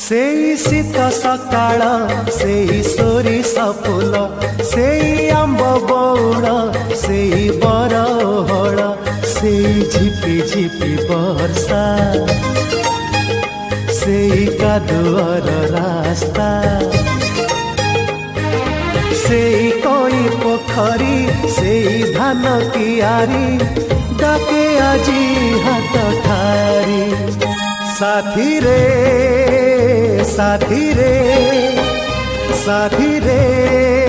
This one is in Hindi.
सेई शीत सकाळ सेई सोरिष फूल सेई आंब बौड़ सेई बरहळ सेई झिपि झिपि वर्षा सेई कादुअर रास्ता सेई कोई पोखरी सेई धान कियारी डाके आजी हाथ ठारी साथी रे साथी रे साथी रे